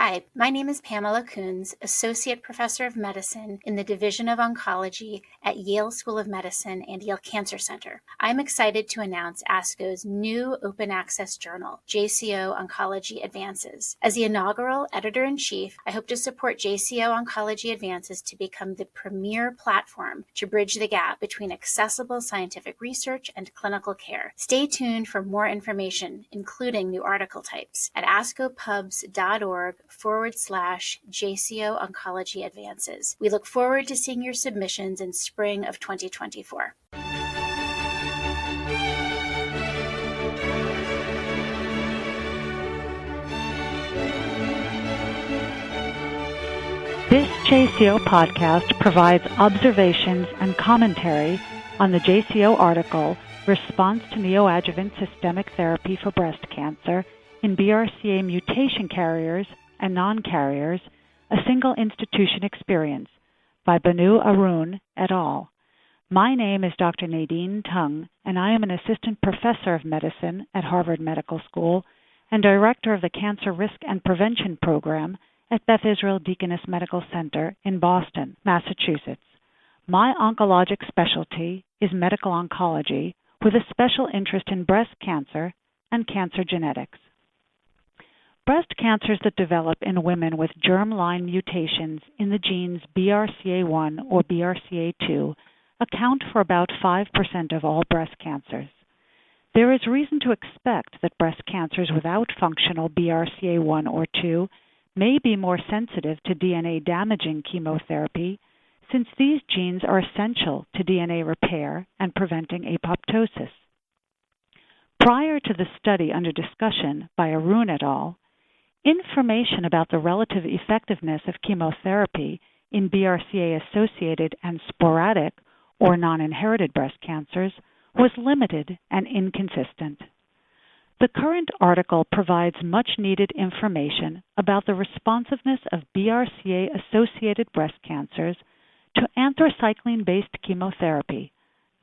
Hi, my name is Pamela Coons, Associate Professor of Medicine in the Division of Oncology at Yale School of Medicine and Yale Cancer Center. I'm excited to announce ASCO's new open access journal, JCO Oncology Advances. As the inaugural editor-in-chief, I hope to support JCO Oncology Advances to become the premier platform to bridge the gap between accessible scientific research and clinical care. Stay tuned for more information, including new article types, at ascopubs.org/JCO Oncology Advances. We look forward to seeing your submissions in spring of 2024. This JCO podcast provides observations and commentary on the JCO article, Response to Neoadjuvant Systemic Therapy for Breast Cancer in BRCA Mutation Carriers and Non-Carriers, a Single Institution Experience, by Banu Arun et al. My name is Dr. Nadine Tung, and I am an Assistant Professor of Medicine at Harvard Medical School and Director of the Cancer Risk and Prevention Program at Beth Israel Deaconess Medical Center in Boston, Massachusetts. My oncologic specialty is medical oncology with a special interest in breast cancer and cancer genetics. Breast cancers that develop in women with germline mutations in the genes BRCA1 or BRCA2 account for about 5% of all breast cancers. There is reason to expect that breast cancers without functional BRCA1 or 2 may be more sensitive to DNA-damaging chemotherapy, since these genes are essential to DNA repair and preventing apoptosis. Prior to the study under discussion by Arun et al., information about the relative effectiveness of chemotherapy in BRCA-associated and sporadic or non-inherited breast cancers was limited and inconsistent. The current article provides much-needed information about the responsiveness of BRCA-associated breast cancers to anthracycline-based chemotherapy,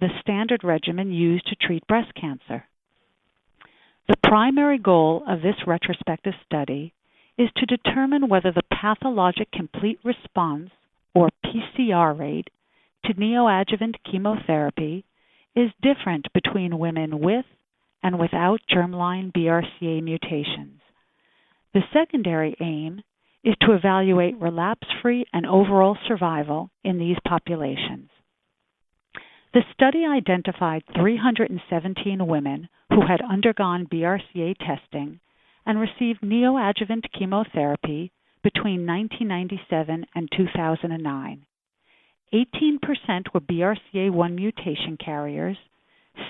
the standard regimen used to treat breast cancer. The primary goal of this retrospective study is to determine whether the pathologic complete response, or PCR rate, to neoadjuvant chemotherapy is different between women with and without germline BRCA mutations. The secondary aim is to evaluate relapse-free and overall survival in these populations. The study identified 317 women who had undergone BRCA testing and received neoadjuvant chemotherapy between 1997 and 2009. 18% were BRCA1 mutation carriers,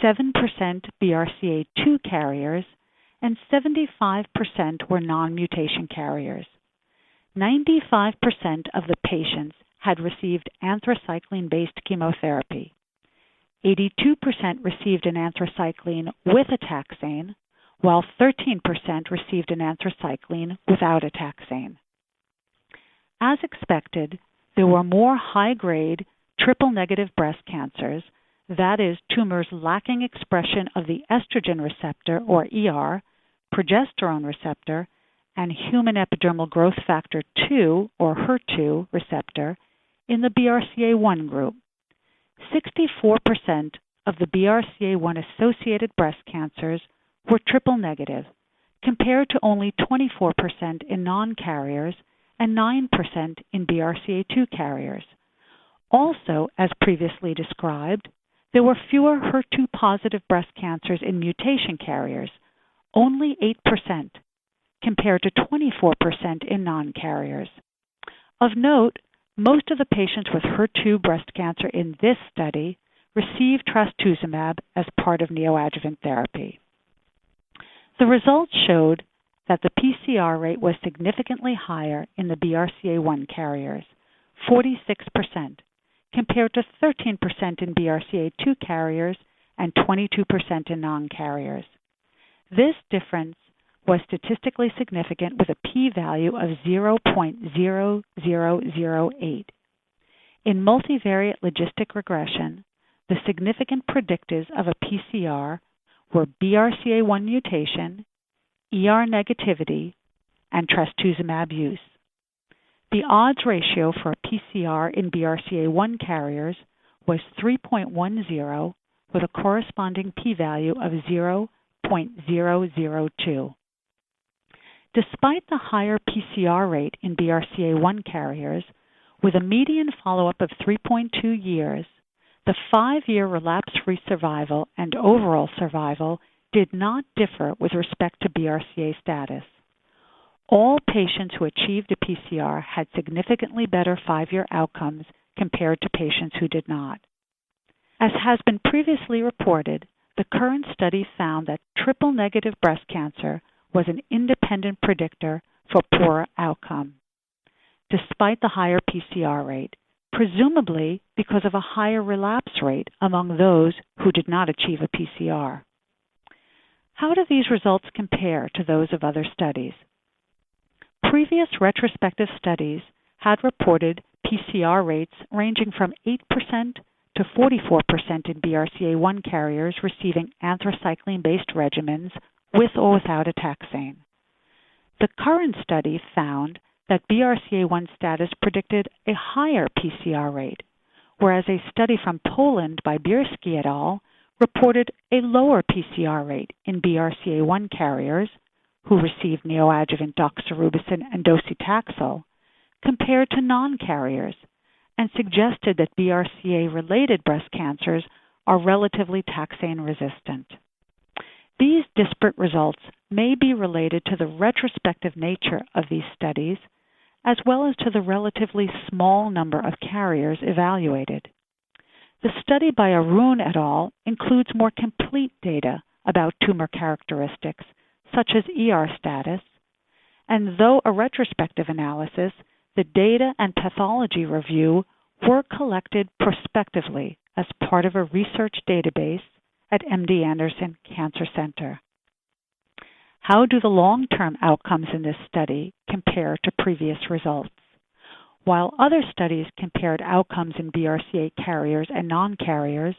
7% BRCA2 carriers, and 75% were non-mutation carriers. 95% of the patients had received anthracycline-based chemotherapy. 82% received an anthracycline with a taxane, while 13% received an anthracycline without a taxane. As expected, there were more high-grade triple-negative breast cancers, that is, tumors lacking expression of the estrogen receptor, or ER, progesterone receptor, and human epidermal growth factor 2, or HER2, receptor in the BRCA1 group. 64% of the BRCA1-associated breast cancers were triple-negative, compared to only 24% in non-carriers and 9% in BRCA2 carriers. Also, as previously described, there were fewer HER2-positive breast cancers in mutation carriers, only 8%, compared to 24% in non-carriers. Of note, most of the patients with HER2 breast cancer in this study received trastuzumab as part of neoadjuvant therapy. The results showed that the PCR rate was significantly higher in the BRCA1 carriers, 46%, compared to 13% in BRCA2 carriers and 22% in non-carriers. This difference was statistically significant with a p-value of 0.0008. In multivariate logistic regression, the significant predictors of a PCR were BRCA1 mutation, ER negativity, and trastuzumab use. The odds ratio for a PCR in BRCA1 carriers was 3.10 with a corresponding p-value of 0.002. Despite the higher PCR rate in BRCA1 carriers, with a median follow-up of 3.2 years, the 5-year relapse-free survival and overall survival did not differ with respect to BRCA status. All patients who achieved a PCR had significantly better 5-year outcomes compared to patients who did not. As has been previously reported, the current study found that triple-negative breast cancer was an independent predictor for poorer outcome, despite the higher PCR rate, presumably because of a higher relapse rate among those who did not achieve a PCR. How do these results compare to those of other studies? Previous retrospective studies had reported PCR rates ranging from 8% to 44% in BRCA1 carriers receiving anthracycline-based regimens with or without a taxane. The current study found that BRCA1 status predicted a higher PCR rate, whereas a study from Poland by Bierski et al. Reported a lower PCR rate in BRCA1 carriers who received neoadjuvant doxorubicin and docetaxel compared to non-carriers, and suggested that BRCA-related breast cancers are relatively taxane resistant. These disparate results may be related to the retrospective nature of these studies, as well as to the relatively small number of carriers evaluated. The study by Arun et al. Includes more complete data about tumor characteristics, such as ER status, and though a retrospective analysis, the data and pathology review were collected prospectively as part of a research database at MD Anderson Cancer Center. How do the long-term outcomes in this study compare to previous results? While other studies compared outcomes in BRCA carriers and non-carriers,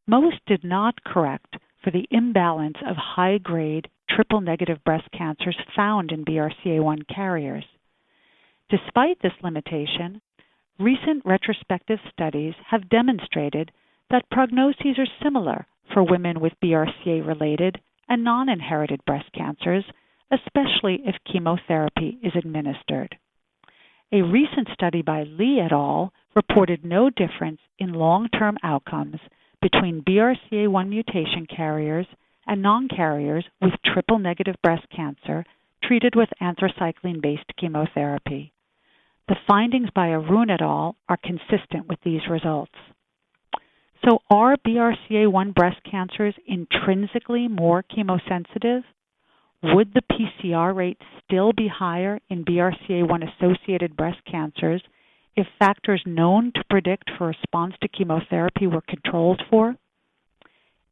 most did not correct for the imbalance of high-grade triple-negative breast cancers found in BRCA1 carriers. Despite this limitation, recent retrospective studies have demonstrated that prognoses are similar for women with BRCA-related and non-inherited breast cancers, especially if chemotherapy is administered. A recent study by Lee et al. Reported no difference in long-term outcomes between BRCA1 mutation carriers and non-carriers with triple-negative breast cancer treated with anthracycline-based chemotherapy. The findings by Arun et al. Are consistent with these results. So are BRCA1 breast cancers intrinsically more chemosensitive? Would the PCR rate still be higher in BRCA1-associated breast cancers if factors known to predict for response to chemotherapy were controlled for?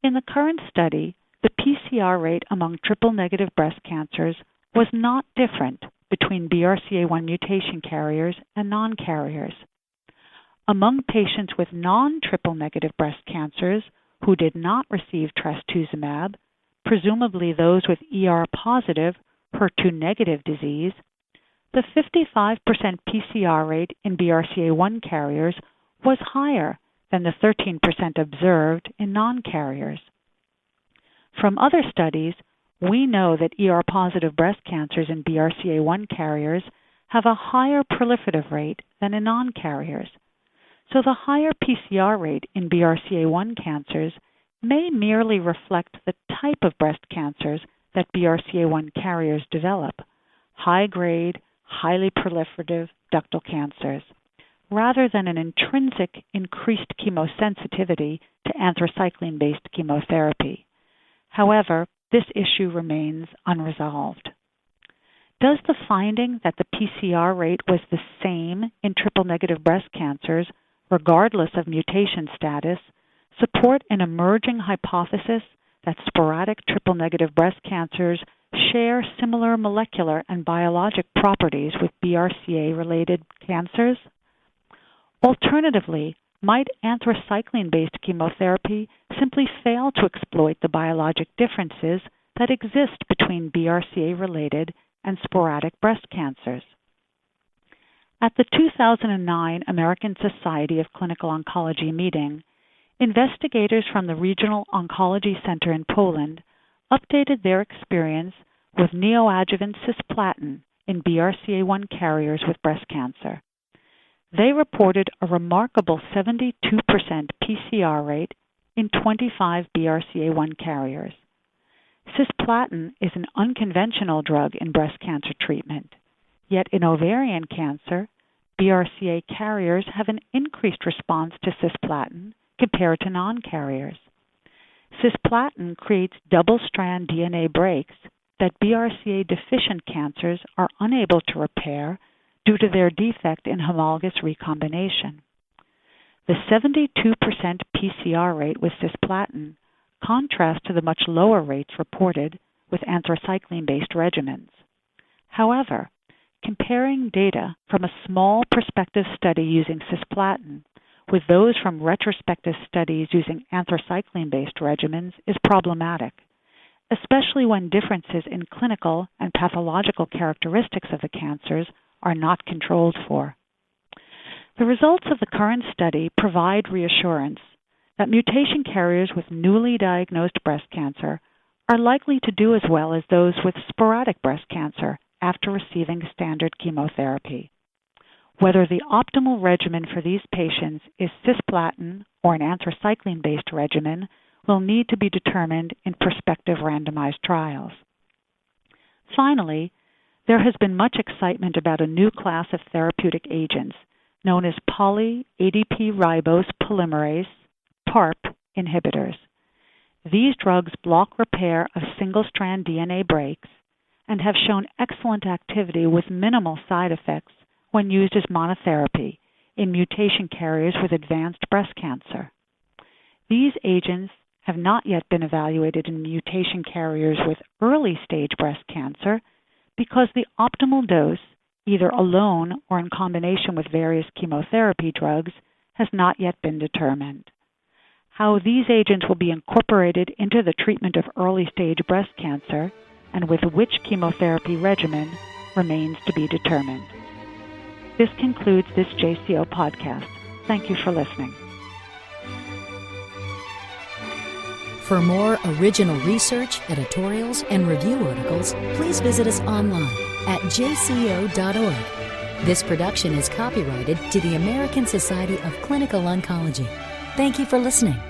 In the current study, the PCR rate among triple-negative breast cancers was not different between BRCA1 mutation carriers and non-carriers. Among patients with non-triple-negative breast cancers who did not receive trastuzumab, presumably those with ER-positive, HER2-negative disease, the 55% PCR rate in BRCA1 carriers was higher than the 13% observed in non-carriers. From other studies, we know that ER-positive breast cancers in BRCA1 carriers have a higher proliferative rate than in non-carriers. So the higher PCR rate in BRCA1 cancers may merely reflect the type of breast cancers that BRCA1 carriers develop, high-grade, highly proliferative ductal cancers, rather than an intrinsic increased chemosensitivity to anthracycline-based chemotherapy. However, this issue remains unresolved. Does the finding that the PCR rate was the same in triple-negative breast cancers, regardless of mutation status, support an emerging hypothesis that sporadic triple-negative breast cancers share similar molecular and biologic properties with BRCA-related cancers? Alternatively, might anthracycline-based chemotherapy simply fail to exploit the biologic differences that exist between BRCA-related and sporadic breast cancers. At the 2009 American Society of Clinical Oncology meeting, investigators from the Regional Oncology Center in Poland updated their experience with neoadjuvant cisplatin in BRCA1 carriers with breast cancer. They reported a remarkable 72% PCR rate in 25 BRCA1 carriers. Cisplatin is an unconventional drug in breast cancer treatment, yet in ovarian cancer, BRCA carriers have an increased response to cisplatin compared to non-carriers. Cisplatin creates double-strand DNA breaks that BRCA-deficient cancers are unable to repair due to their defect in homologous recombination. The 72% PCR rate with cisplatin contrasts to the much lower rates reported with anthracycline-based regimens. However, comparing data from a small prospective study using cisplatin with those from retrospective studies using anthracycline-based regimens is problematic, especially when differences in clinical and pathological characteristics of the cancers are not controlled for. The results of the current study provide reassurance that mutation carriers with newly diagnosed breast cancer are likely to do as well as those with sporadic breast cancer after receiving standard chemotherapy. Whether the optimal regimen for these patients is cisplatin or an anthracycline-based regimen will need to be determined in prospective randomized trials. Finally, there has been much excitement about a new class of therapeutic agents known as poly-ADP ribose polymerase, PARP, inhibitors. These drugs block repair of single-strand DNA breaks and have shown excellent activity with minimal side effects when used as monotherapy in mutation carriers with advanced breast cancer. These agents have not yet been evaluated in mutation carriers with early-stage breast cancer because the optimal dose, either alone or in combination with various chemotherapy drugs, has not yet been determined. How these agents will be incorporated into the treatment of early-stage breast cancer and with which chemotherapy regimen remains to be determined. This concludes this JCO podcast. Thank you for listening. For more original research, editorials, and review articles, please visit us online at jco.org. This production is copyrighted to the American Society of Clinical Oncology. Thank you for listening.